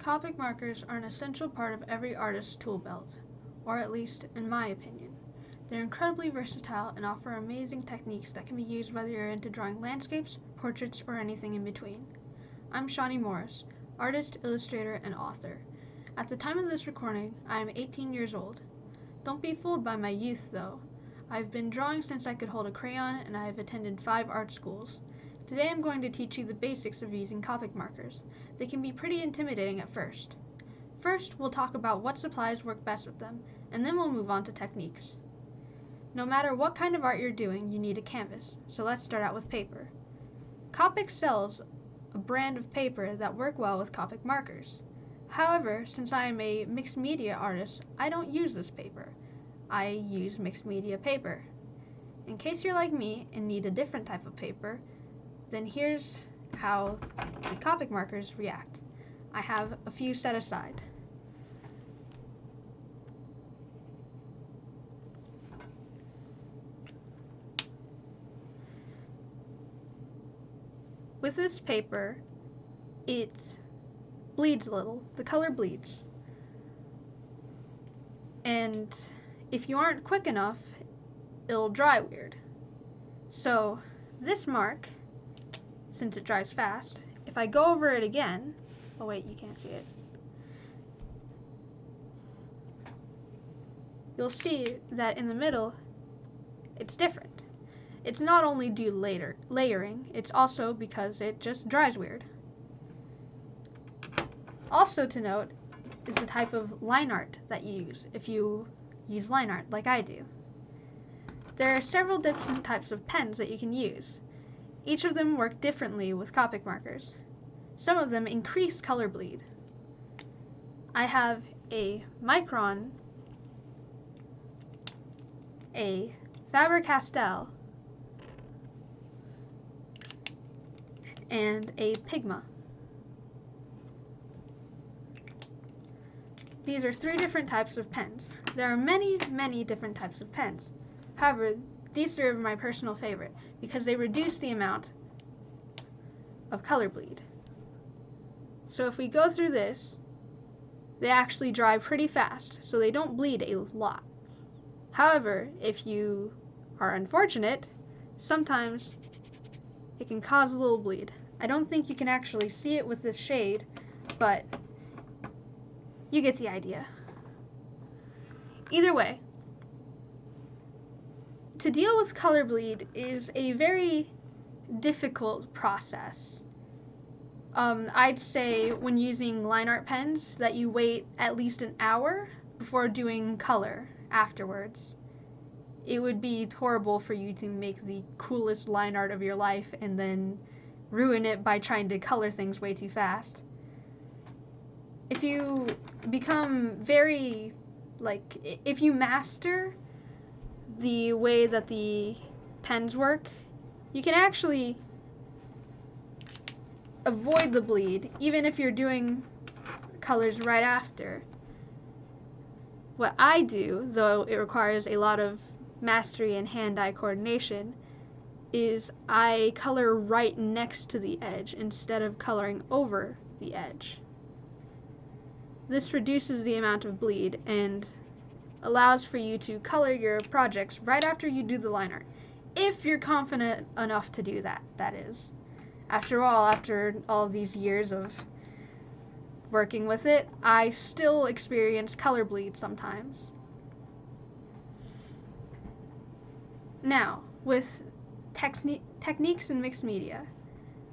Copic markers are an essential part of every artist's tool belt, or at least in my opinion. They're incredibly versatile and offer amazing techniques that can be used whether you're into drawing landscapes, portraits, or anything in between. I'm Shawnee Morris, artist, illustrator, and author. At the time of this recording, I am 18 years old. Don't be fooled by my youth, though. I've been drawing since I could hold a crayon, and I have attended 5 art schools. Today I'm going to teach you the basics of using Copic markers. They can be pretty intimidating at first. First, we'll talk about what supplies work best with them, and then we'll move on to techniques. No matter what kind of art you're doing, you need a canvas, so let's start out with paper. Copic sells a brand of paper that work well with Copic markers. However, since I am a mixed media artist, I don't use this paper. I use mixed media paper. In case you're like me and need a different type of paper, then here's how the Copic markers react. I have a few set aside. With this paper, it bleeds a little. The color bleeds. And if you aren't quick enough, it'll dry weird. So this mark, since it dries fast, if I go over it again, oh wait, you can't see it. You'll see that in the middle, it's different. It's not only due to layering, it's also because it just dries weird. Also to note is the type of line art that you use, if you use line art like I do. There are several different types of pens that you can use. Each of them work differently with Copic markers. Some of them increase color bleed. I have a Micron, a Faber-Castell, and a Pigma. These are 3 different types of pens. There are many, many different types of pens. However, these 3 are my personal favorite because they reduce the amount of color bleed. So if we go through this, they actually dry pretty fast, so they don't bleed a lot. However, if you are unfortunate, sometimes it can cause a little bleed. I don't think you can actually see it with this shade, but you get the idea. Either way, to deal with color bleed is a very difficult process. I'd say when using line art pens that you wait at least an hour before doing color afterwards. It would be horrible for you to make the coolest line art of your life and then ruin it by trying to color things way too fast. If you become if you master the way that the pens work, you can actually avoid the bleed, even if you're doing colors right after. What I do, though it requires a lot of mastery and hand-eye coordination, is I color right next to the edge instead of coloring over the edge. This reduces the amount of bleed and allows for you to color your projects right after you do the line art. If you're confident enough to do that, that is. After all these years of working with it, I still experience color bleed sometimes. Now, with techniques in mixed media,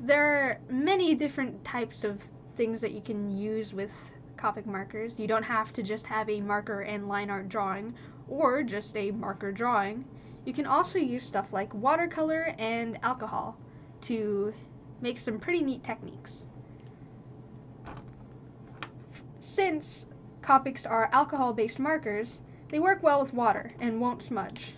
there are many different types of things that you can use with Copic markers. You don't have to just have a marker and line art drawing, or just a marker drawing. You can also use stuff like watercolor and alcohol to make some pretty neat techniques. Since Copics are alcohol-based markers, they work well with water and won't smudge.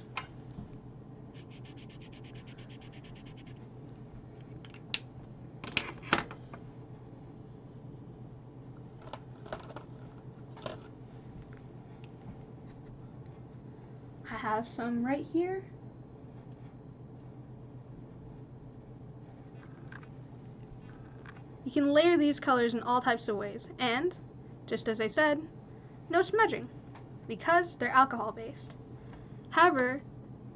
I have some right here. You You can layer these colors in all types of ways, and, just as I said, no smudging, because they're alcohol-based. However,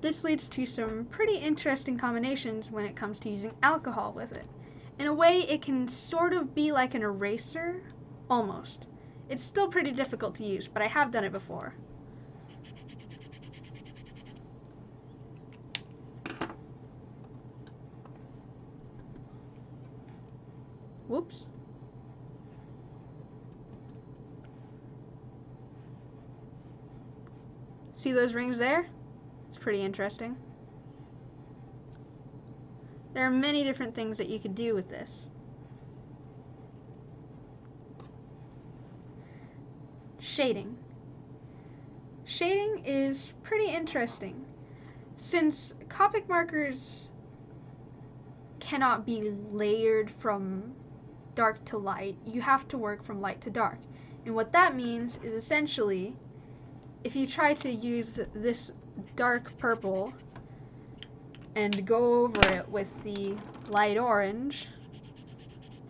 this leads to some pretty interesting combinations when it comes to using alcohol with it. In a way, it can sort of be like an eraser, almost. It's still pretty difficult to use, but I have done it before. Whoops. See those rings there? It's pretty interesting. There are many different things that you could do with this. Shading. Shading is pretty interesting. Since Copic markers cannot be layered from dark to light, you have to work from light to dark. And what that means is essentially, if you try to use this dark purple and go over it with the light orange,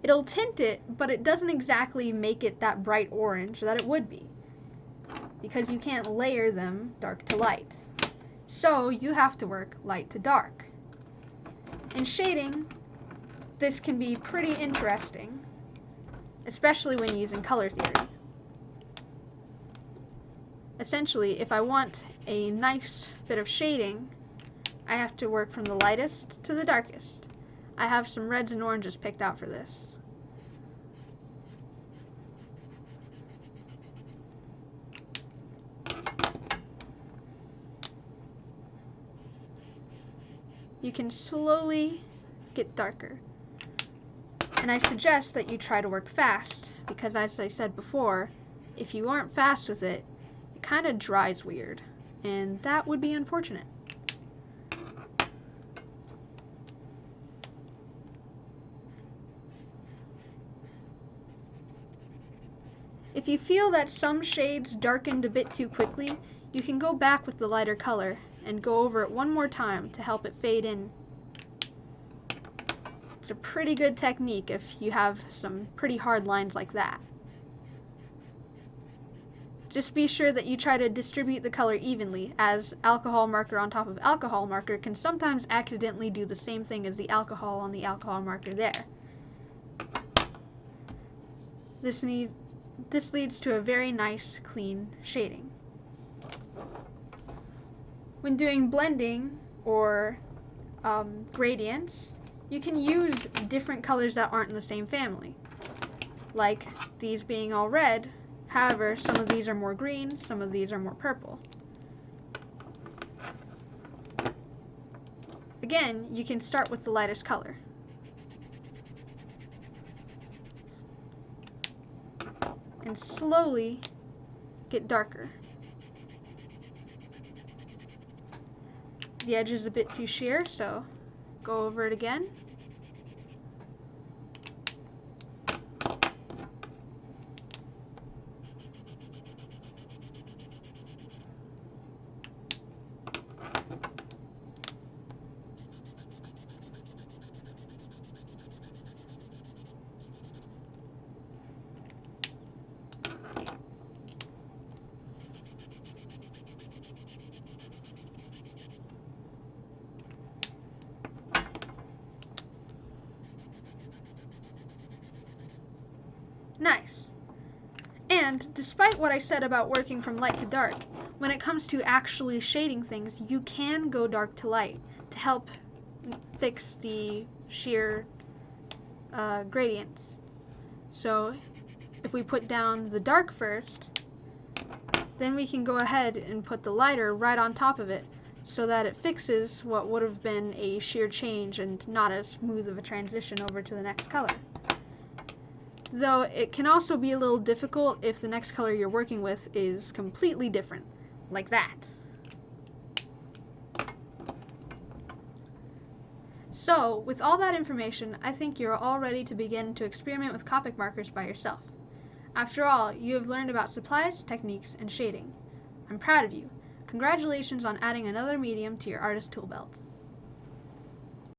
it'll tint it, but it doesn't exactly make it that bright orange that it would be, because you can't layer them dark to light. So you have to work light to dark. In shading, this can be pretty interesting, especially when using color theory. Essentially, if I want a nice bit of shading, I have to work from the lightest to the darkest. I have some reds and oranges picked out for this. You can slowly get darker. And I suggest that you try to work fast, because as I said before, if you aren't fast with it, it kind of dries weird, and that would be unfortunate. If you feel that some shades darkened a bit too quickly, you can go back with the lighter color and go over it one more time to help it fade in. It's a pretty good technique if you have some pretty hard lines like that. Just be sure that you try to distribute the color evenly, as alcohol marker on top of alcohol marker can sometimes accidentally do the same thing as the alcohol on the alcohol marker there. This leads to a very nice, clean shading. When doing blending or gradients, you can use different colors that aren't in the same family, like these being all red. However, some of these are more green, some of these are more purple. Again, you can start with the lightest color. And slowly get darker. The edge is a bit too sheer, so go over it again. Nice. And despite what I said about working from light to dark, when it comes to actually shading things, you can go dark to light to help fix the sheer gradients. So if we put down the dark first, then we can go ahead and put the lighter right on top of it, so that it fixes what would have been a sheer change and not as smooth of a transition over to the next color. Though it can also be a little difficult if the next color you're working with is completely different, like that. So, with all that information, I think you're all ready to begin to experiment with Copic markers by yourself. After all, you have learned about supplies, techniques, and shading. I'm proud of you. Congratulations on adding another medium to your artist tool belt.